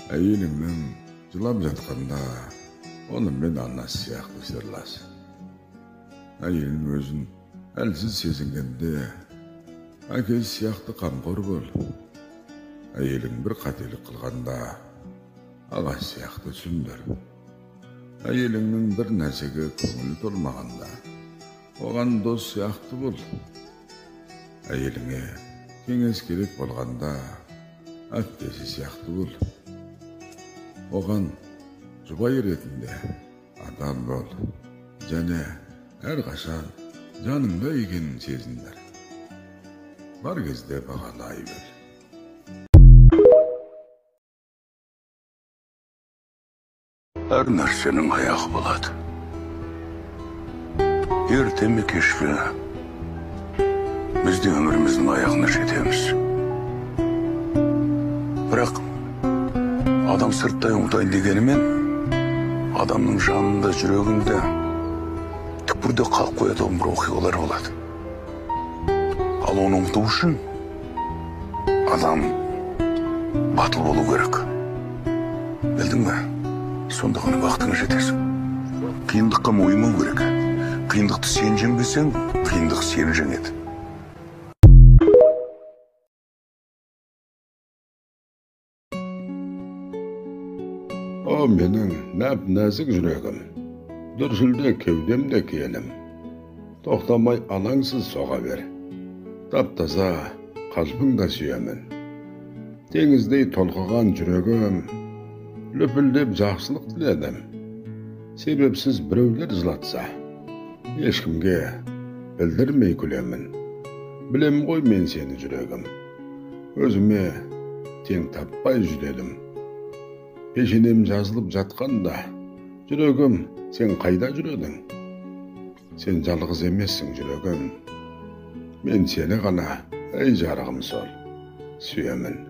Әйеліңнің жылап жатқанда, оны мен анасы сияқты сырласын. Әйелің өзін әлсіз сезінгенде, әкесі сияқты қамқор бол. Әйелің бір қателік қылғанда, аға сияқты түсіндір. Әйеліңнің бір нәрсеге көңілі толмағанда, оған дос сияқты бол. Әйеліңе кеңес керек болғанда, әпкесі сияқты бол. Оған жұбай ретінде адал бол, және әрқашан жаныңда екенін сезіндір. Бар кезде бағалай біл. Әр нәрсенің аяғы болады. Ерте ме кеш пе, біз де өміріміздің аяғына жетеміз. Бірақ адам сырттай ұмытайын дегенімен, адамның жанында, жүрегінде түкпірде қалып қоятын бір оқиғалар болады. Ал оны ұмыту үшін адам батыл болу керек. Білдің бе? Сонда ғана бақытыңа жетесің. Қиындыққа мойымау керек. Қиындықты сен жеңбесең, қиындық сені жеңеді. О, менің нәп-нәзік жүрегім, дүрсілде кеудемде киенім. Тоқтамай алаңсыз соға бер. Тап-таза қалпыңда сүйемін. Теңіздей толқыған жүрегім, лүпілдеп жақсылық тіледім. Себепсіз біреулер жылатса, ешкімге білдірмей күлемін. Білем ғой мен сені жүрегім, өзіме тең таппай жүдедім. Пешенем жазылып жатқанда, жүрегім, сен қайда жүредің? Сен жалғыз емессің жүрегім, мен сені ғана, ей жарығым сол, сүйемін.